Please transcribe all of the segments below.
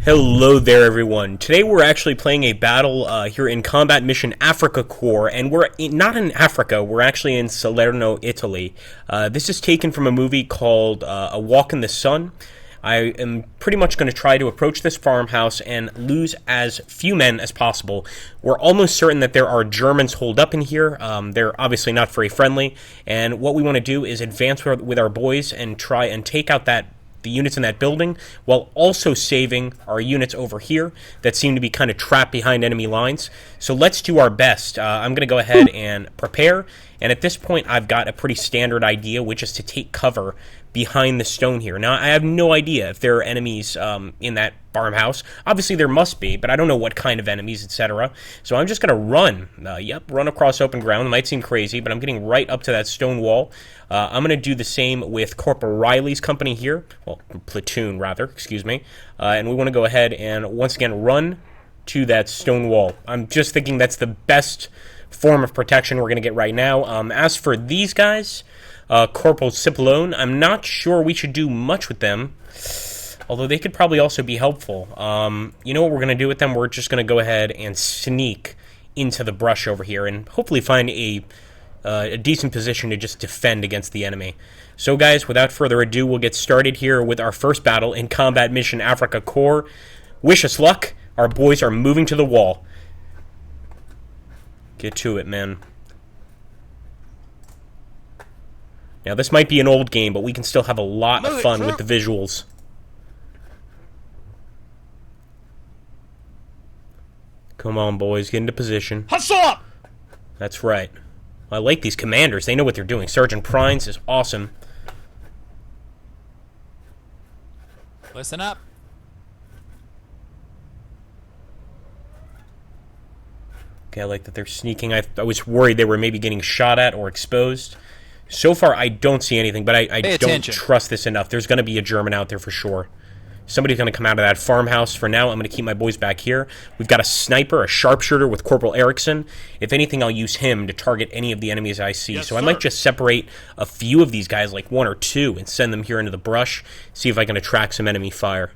Hello there, everyone. Today we're actually playing a battle here in combat mission Afrika Korps, and not in Africa, we're actually in Salerno, Italy. This is taken from a movie called A Walk in the Sun. I am pretty much going to try to approach this farmhouse and lose as few men as possible. We're almost certain that there are Germans holed up in here. They're obviously not very friendly, and what we want to do is advance with our boys and try and take out the units in that building, while also saving our units over here that seem to be kind of trapped behind enemy lines. So let's do our best. I'm going to go ahead and prepare, and at this point I've got a pretty standard idea, which is to take cover behind the stone here. Now, I have no idea if there are enemies in that farmhouse. Obviously there must be, but I don't know what kind of enemies, etc. So I'm just going to run. Run across open ground. It might seem crazy, but I'm getting right up to that stone wall. I'm going to do the same with Corporal Riley's company here. Well, platoon, rather, excuse me. And we want to go ahead and, once again, run to that stone wall. I'm just thinking that's the best form of protection we're going to get right now. As for these guys, Corporal Cipollone, I'm not sure we should do much with them, although they could probably also be helpful. You know what we're going to do with them? We're just going to go ahead and sneak into the brush over here and hopefully find a decent position to just defend against the enemy. So guys, without further ado, we'll get started here with our first battle in combat mission Afrika Korps. Wish us luck. Our boys are moving to the wall. Get to it, man. Now, this might be an old game, but we can still have a lot of fun with the visuals. Come on, boys. Get into position. Hustle up! That's right. I like these commanders. They know what they're doing. Sergeant Prines is awesome. Listen up. Okay, I like that they're sneaking. I was worried they were maybe getting shot at or exposed. So far, I don't see anything, but I don't trust this enough. There's going to be a German out there for sure. Somebody's going to come out of that farmhouse. For now, I'm going to keep my boys back here. We've got a sniper, a sharpshooter with Corporal Erickson. If anything, I'll use him to target any of the enemies I see. Yes, so I might just separate a few of these guys, like one or two, and send them here into the brush, see if I can attract some enemy fire.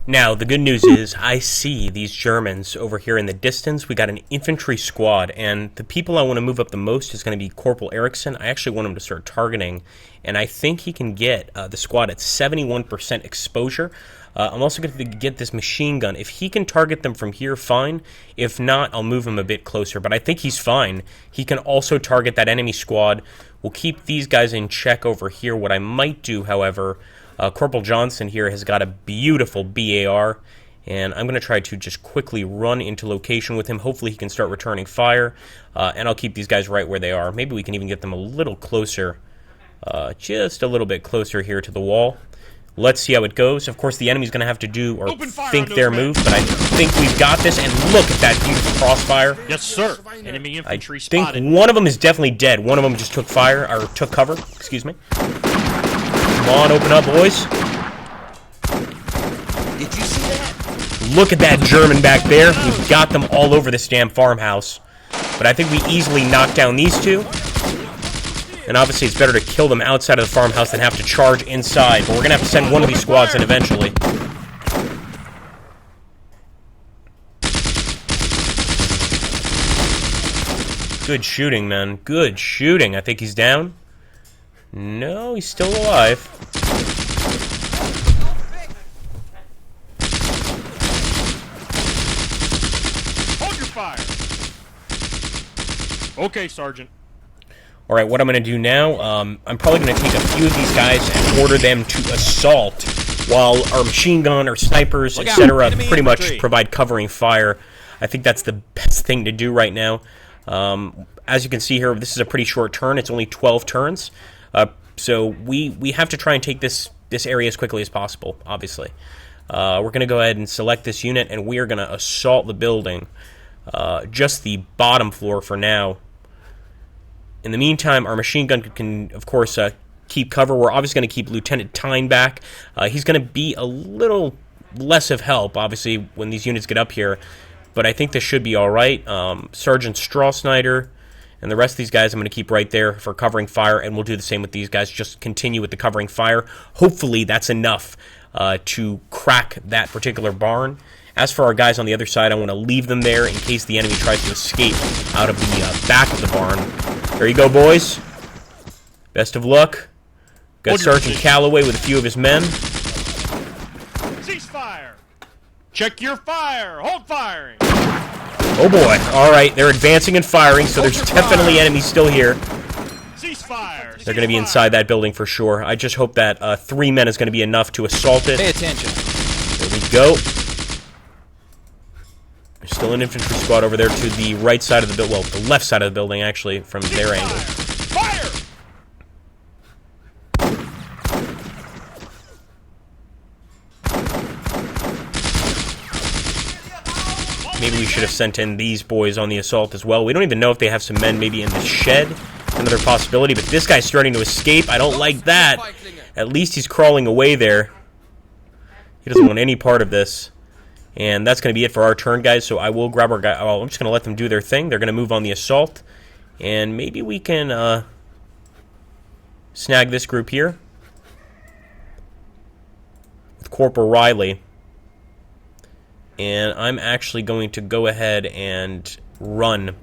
Now, the good news is I see these Germans over here in the distance. We got an infantry squad, and the people I want to move up the most is going to be Corporal Erickson. I actually want him to start targeting, and I think he can get the squad at 71% exposure. I'm also going to get this machine gun. If he can target them from here, fine. If not, I'll move him a bit closer, but I think he's fine. He can also target that enemy squad. We'll keep these guys in check over here. What I might do, however, Corporal Johnson here has got a beautiful BAR, and I'm going to try to just quickly run into location with him. Hopefully he can start returning fire, and I'll keep these guys right where they are. Maybe we can even get them a little closer, just a little bit closer here to the wall. Let's see how it goes. Of course, the enemy's going to have to do or think their move, but I think we've got this, and look at that beautiful crossfire. Yes, sir. Enemy infantry I spotted. think one of them is definitely dead. One of them just took fire, or took cover, excuse me. Come on, open up, boys. Did you see that? Look at that German back there. We've got them all over this damn farmhouse. But I think we easily knocked down these two. And obviously it's better to kill them outside of the farmhouse than have to charge inside. But we're going to have to send one of these squads in eventually. Good shooting, man. Good shooting. I think he's down. No, he's still alive. Hold your fire. Okay, Sergeant. Alright, what I'm going to do now, I'm probably going to take a few of these guys and order them to assault, while our machine gun, our snipers, etc. pretty much provide covering fire. I think that's the best thing to do right now. As you can see here, this is a pretty short turn. It's only 12 turns. So we have to try and take this area as quickly as possible, obviously. We're going to go ahead and select this unit, and we are going to assault the building. Just the bottom floor for now. In the meantime, our machine gun can of course, keep cover. We're obviously going to keep Lieutenant Tyne back. He's going to be a little less of help, obviously, when these units get up here. But I think this should be all right. Sergeant Strawsnyder And the rest of these guys I'm going to keep right there for covering fire, and we'll do the same with these guys. Just continue with the covering fire. Hopefully that's enough to crack that particular barn. As for our guys on the other side, I want to leave them there in case the enemy tries to escape out of the back of the barn. There you go, boys. Best of luck. Got Sergeant Calloway with a few of his men. Ceasefire! Check your fire! Hold firing! Oh boy. Alright, they're advancing and firing, so there's definitely enemies still here. Ceasefire! They're going to be inside that building for sure. I just hope that 3 men is going to be enough to assault it. Pay attention. There we go. There's still an infantry squad over there to the right side of the building. Well, the left side of the building, actually, from their angle. Fire! Maybe we should have sent in these boys on the assault as well. We don't even know if they have some men maybe in the shed. Another possibility, but this guy's starting to escape. I don't like that. At least he's crawling away there. He doesn't want any part of this. And that's going to be it for our turn, guys. So I will grab our guy. Oh, I'm just going to let them do their thing. They're going to move on the assault. And maybe we can snag this group here. With Corporal Riley. And I'm actually going to go ahead and run,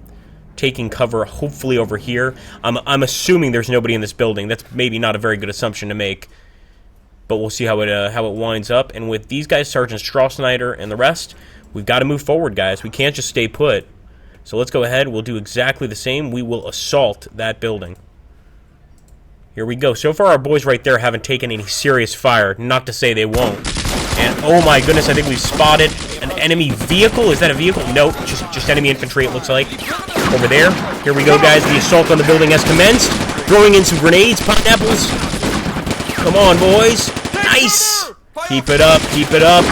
taking cover hopefully over here. I'm assuming there's nobody in this building. That's maybe not a very good assumption to make, but we'll see how it winds up. And with these guys, Sergeant Straussnider and the rest, we've got to move forward, guys. We can't just stay put. So let's go ahead. We'll do exactly the same. We will assault that building. Here we go. So far, our boys right there haven't taken any serious fire. Not to say they won't. And oh my goodness, I think we've spotted an enemy vehicle. Is that a vehicle? Nope, just enemy infantry, it looks like. Over there. Here we go, guys. The assault on the building has commenced. Throwing in some grenades, pineapples. Come on, boys. Nice. Keep it up, keep it up.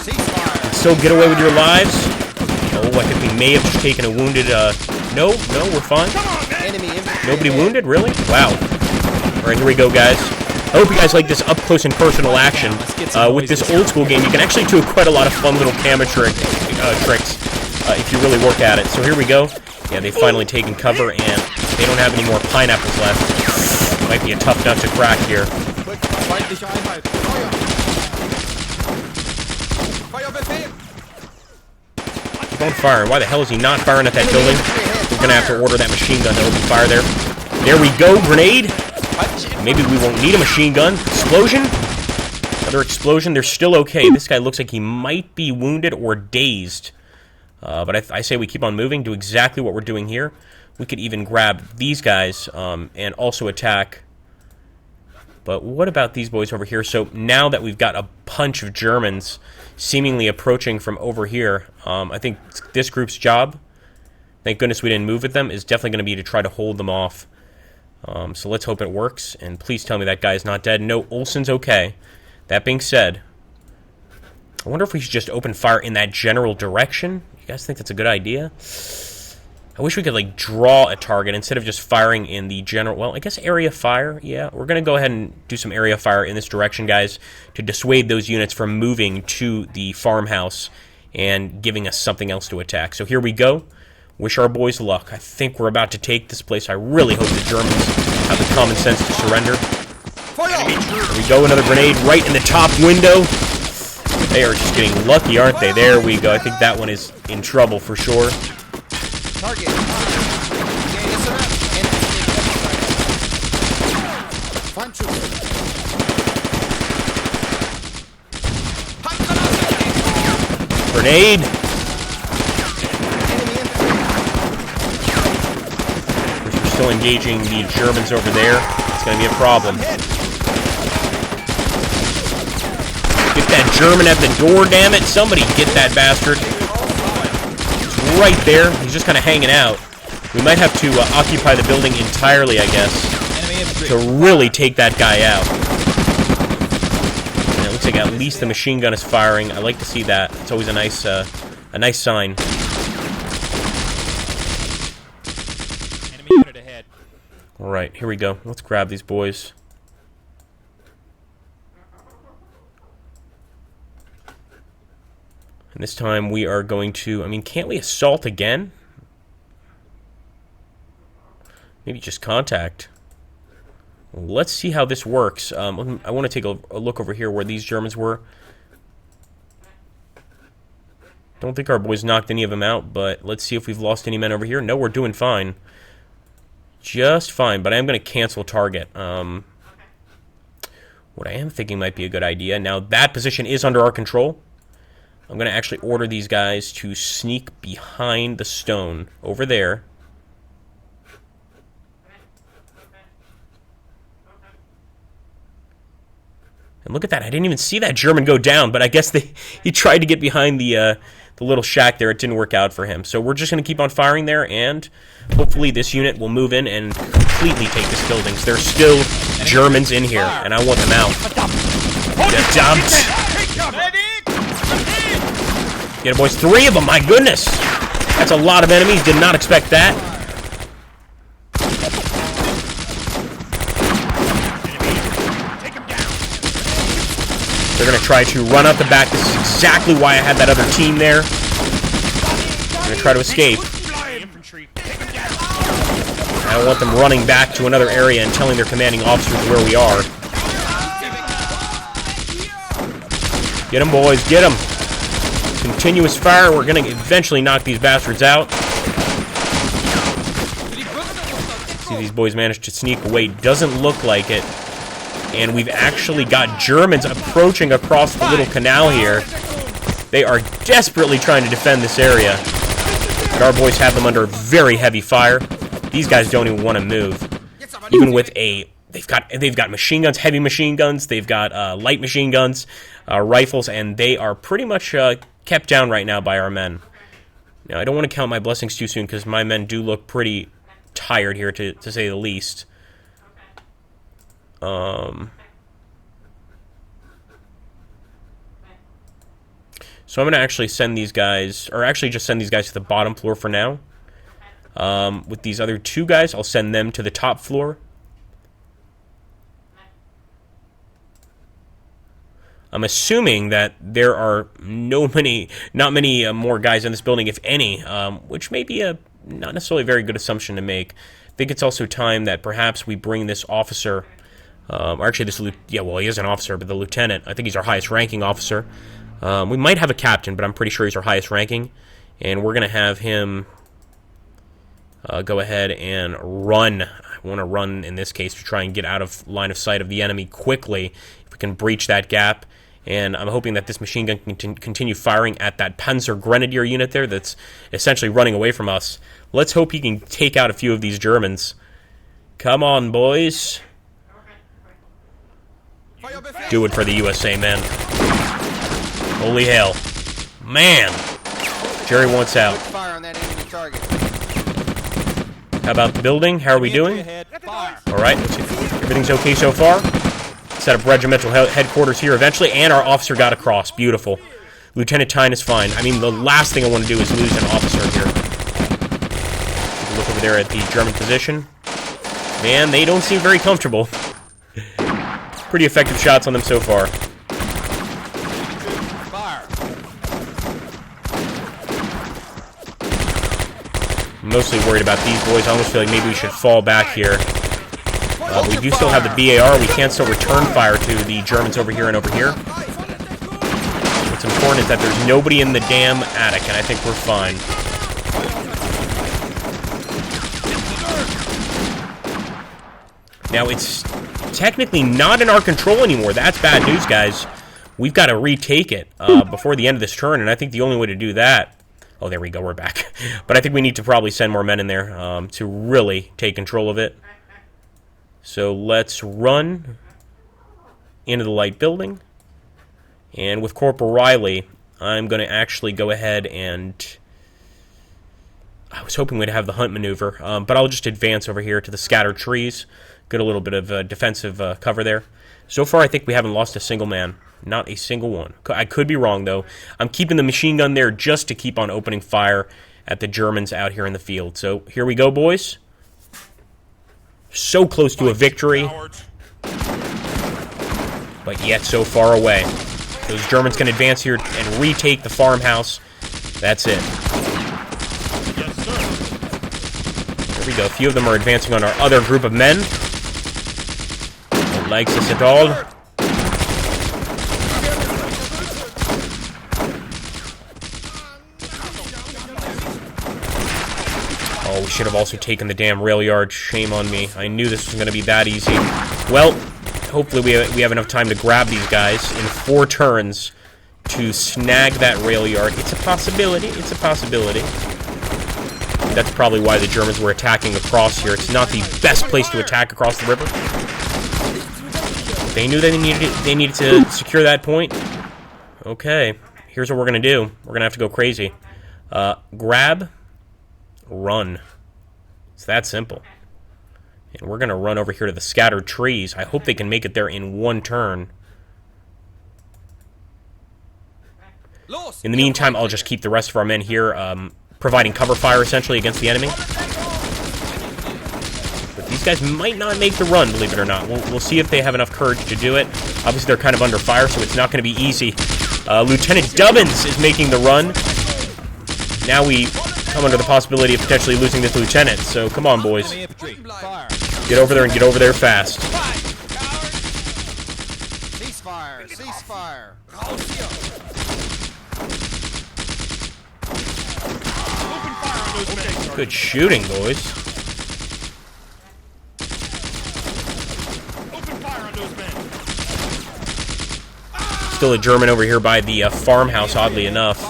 You can still get away with your lives. Oh, I think we may have just taken a wounded, no, we're fine. Nobody wounded? Really? Wow. Alright, here we go, guys. I hope you guys like this up-close and personal action. With this old-school game, you can actually do quite a lot of fun little camera tricks if you really work at it. So here we go. Yeah, they've finally taken cover, and they don't have any more pineapples left. Might be a tough nut to crack here. Keep on firing. Why the hell is he not firing at that building? We're going to have to order that machine gun to open fire there. There we go, grenade. Maybe we won't need a machine gun. Explosion. Another explosion. They're still okay. This guy looks like he might be wounded or dazed. But I say we keep on moving, do exactly what we're doing here. We could even grab these guys and also attack. But what about these boys over here? So now that we've got a bunch of Germans seemingly approaching from over here, I think this group's job, thank goodness we didn't move with them, is definitely going to be to try to hold them off. So let's hope it works. And please tell me that guy's not dead. No, Olsen's okay. That being said, I wonder if we should just open fire in that general direction. You guys think that's a good idea? I wish we could, like, draw a target instead of just firing in the general... Well, I guess area fire. Yeah, we're going to go ahead and do some area fire in this direction, guys, to dissuade those units from moving to the farmhouse and giving us something else to attack. So here we go. Wish our boys luck. I think we're about to take this place. I really hope the Germans have the common sense to surrender. There we go, another grenade right in the top window. They are just getting lucky, aren't they? There we go. I think that one is in trouble for sure. Target. Grenade. We're still engaging the Germans over there. It's going to be a problem. Get that German at the door, damn it. Somebody get that bastard. It's right there. He's just kind of hanging out. We might have to occupy the building entirely, I guess, to really take that guy out. And it looks like at least the machine gun is firing. I like to see that. It's always a nice sign. Enemy unit ahead. All right, here we go. Let's grab these boys. And this time we are going to... I mean, can't we assault again? Maybe just contact. Let's see how this works. I want to take a look over here where these Germans were. Don't think our boys knocked any of them out, but let's see if we've lost any men over here. No, we're doing fine. Just fine, but I am going to cancel target. What I am thinking might be a good idea. Now, that position is under our control. I'm going to actually order these guys to sneak behind the stone over there. And look at that. I didn't even see that German go down, but I guess he tried to get behind the little shack there. It didn't work out for him. So we're just going to keep on firing there, and hopefully this unit will move in and completely take this building. There's still Germans in here, and I want them out. Get dumped. Get it, boys. 3 of them, my goodness. That's a lot of enemies. Did not expect that. They're going to try to run out the back. This is exactly why I had that other team there. They're going to try to escape. I don't want them running back to another area and telling their commanding officers where we are. Get them, boys. Get them. Continuous fire. We're going to eventually knock these bastards out. See, these boys managed to sneak away. Doesn't look like it. And we've actually got Germans approaching across the little canal here. They are desperately trying to defend this area. But our boys have them under very heavy fire. These guys don't even want to move. Even with they've got machine guns, heavy machine guns. They've got light machine guns, rifles, and they are pretty much kept down right now by our men. Now, I don't want to count my blessings too soon because my men do look pretty tired here, to say the least. So I'm going to actually send these guys, or actually just send these guys to the bottom floor for now. With these other 2 guys, I'll send them to the top floor. I'm assuming that there are not many more guys in this building, if any, which may be a not necessarily a very good assumption to make. I think it's also time that perhaps we bring this officer, or actually this, he is an officer, but the lieutenant, I think he's our highest ranking officer. We might have a captain, but I'm pretty sure he's our highest ranking, and we're going to have him go ahead and run. I want to run in this case to try and get out of line of sight of the enemy quickly, if we can breach that gap. And I'm hoping that this machine gun can continue firing at that Panzer Grenadier unit there that's essentially running away from us. Let's hope he can take out a few of these Germans. Come on, boys. Do it for the USA, man. Holy hell. Man. Jerry wants out. How about the building? How are we doing? Alright, everything's okay so far. Set up regimental headquarters here eventually, and our officer got across. Beautiful. Lieutenant Tyne is fine. I mean, the last thing I want to do is lose an officer here. Look over there at the German position. Man, they don't seem very comfortable. Pretty effective shots on them so far. I'm mostly worried about these boys. I almost feel like maybe we should fall back here. We do still have the BAR. We can still return fire to the Germans over here and over here. What's important is that there's nobody in the damn attic, and I think we're fine. Now, it's technically not in our control anymore. That's bad news, guys. We've got to retake it before the end of this turn, and I think the only way to do that... Oh, there we go. We're back. But I think we need to probably send more men in there to really take control of it. So let's run into the light building. And with Corporal Riley, I'm going to actually go ahead and... I was hoping we'd have the hunt maneuver, but I'll just advance over here to the scattered trees. Get a little bit of defensive cover there. So far, I think we haven't lost a single man. Not a single one. I could be wrong, though. I'm keeping the machine gun there just to keep on opening fire at the Germans out here in the field. So here we go, boys. So close to a victory, but yet so far away. Those Germans can advance here and retake the farmhouse. That's it. Yes, sir. There we go. A few of them are advancing on our other group of men. likes us at all. Oh, we should have also taken the damn rail yard. Shame on me. I knew this was going to be that easy. Well, hopefully we have enough time to grab these guys in 4 turns to snag that rail yard. It's a possibility. It's a possibility. That's probably why the Germans were attacking across here. It's not the best place to attack across the river. They knew that they needed to secure that point. Okay, here's what we're going to do. We're going to have to go crazy. Grab, run. It's that simple. And we're going to run over here to the scattered trees. I hope they can make it there in 1 turn. In the meantime, I'll just keep the rest of our men here, providing cover fire, essentially, against the enemy. But these guys might not make the run, believe it or not. We'll see if they have enough courage to do it. Obviously, they're kind of under fire, so it's not going to be easy. Lieutenant Dubbins is making the run. Now we come under the possibility of potentially losing this lieutenant, so come on, boys. Get over there and get over there fast. Ceasefire! Ceasefire! Good shooting, boys. Still a German over here by the farmhouse, oddly enough.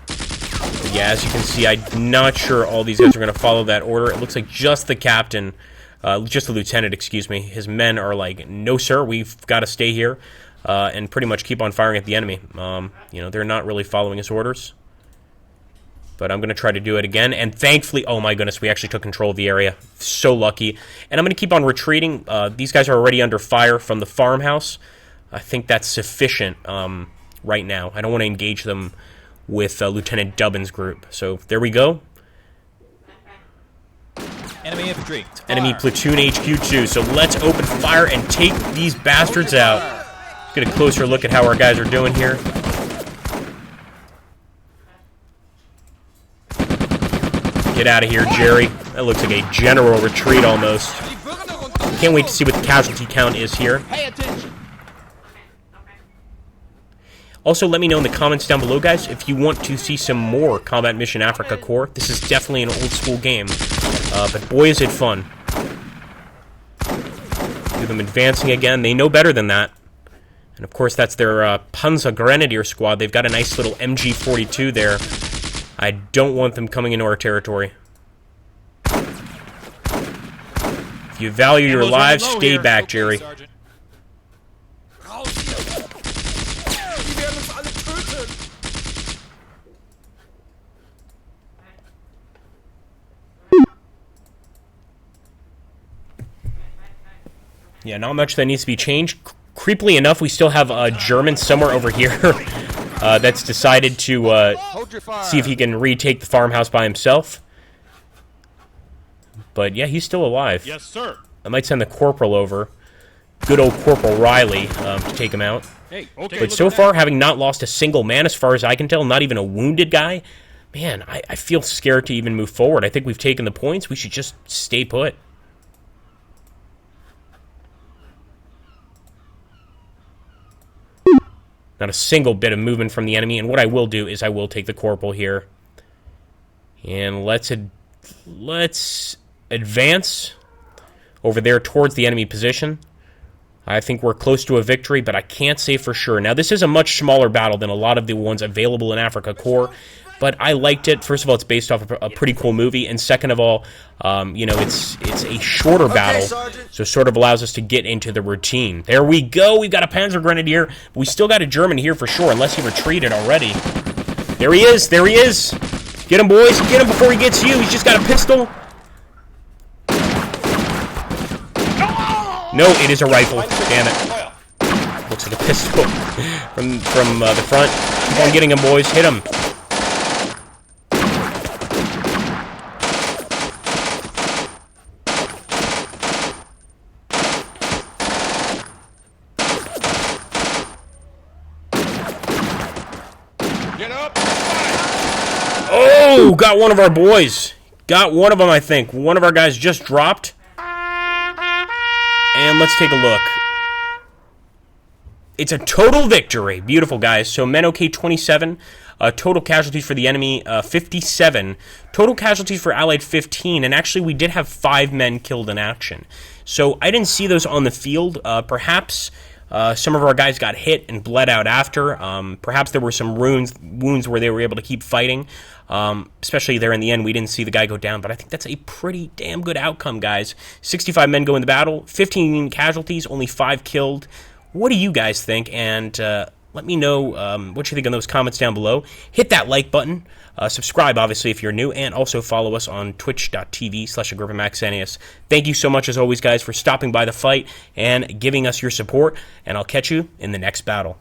But yeah, as you can see, I'm not sure all these guys are going to follow that order. It looks like just the captain, just the lieutenant, excuse me. His men are like, no, sir, we've got to stay here and pretty much keep on firing at the enemy. You know, they're not really following his orders. But I'm going to try to do it again. And thankfully, oh my goodness, we actually took control of the area. So lucky. And I'm going to keep on retreating. These guys are already under fire from the farmhouse. I think that's sufficient right now. I don't want to engage them with Lieutenant Dubbin's group. So there we go. Enemy infantry. Enemy platoon HQ2. So let's open fire and take these bastards out. Get a closer look at how our guys are doing here. Get out of here, Jerry. That looks like a general retreat almost. Can't wait to see what the casualty count is here. Also, let me know in the comments down below, guys, if you want to see some more Combat Mission Afrika Korps. This is definitely an old school game, but boy is it fun. Do them advancing again. They know better than that. And of course, that's their Panzer Grenadier squad. They've got a nice little MG42 there. I don't want them coming into our territory. If you value your lives, stay back, Jerry. Yeah, not much that needs to be changed. Creepily enough, we still have a German somewhere over here that's decided to see if he can retake the farmhouse by himself. But yeah, he's still alive. Yes, sir. I might send the corporal over, good old Corporal Riley, to take him out. Hey, okay. But so far, having not lost a single man, as far as I can tell, not even a wounded guy, man, I feel scared to even move forward. I think we've taken the points. We should just stay put. Not a single bit of movement from the enemy, and what I will do is I will take the corporal here. And let's advance over there towards the enemy position. I think we're close to a victory, but I can't say for sure. Now, this is a much smaller battle than a lot of the ones available in Afrika Korps, but I liked it. First of all, it's based off of a pretty cool movie, and second of all, you know, it's a shorter battle, so it sort of allows us to get into the routine. There we go. We've got a Panzer Grenadier, but we still got a German here for sure, unless he retreated already. There he is. There he is. Get him, boys. Get him before he gets you. He's just got a pistol. No, it is a rifle. Damn it. Looks like a pistol from the front. Keep on getting him, boys. Hit him. Get up. Oh, got one of our boys. Got one of them, I think. One of our guys just dropped. And let's take a look. It's a total victory. Beautiful, guys. So men okay 27. Total casualties for the enemy 57. Total casualties for Allied 15. And actually, we did have 5 men killed in action. So I didn't see those on the field. Perhaps some of our guys got hit and bled out after. Perhaps there were some wounds where they were able to keep fighting. Especially there in the end, we didn't see the guy go down. But I think that's a pretty damn good outcome, guys. 65 men go in the battle. 15 casualties, only 5 killed. What do you guys think? And let me know what you think in those comments down below. Hit that like button. Subscribe, obviously, if you're new. And also follow us on twitch.tv/AgrippaMaxenius. Thank you so much, as always, guys, for stopping by the fight and giving us your support. And I'll catch you in the next battle.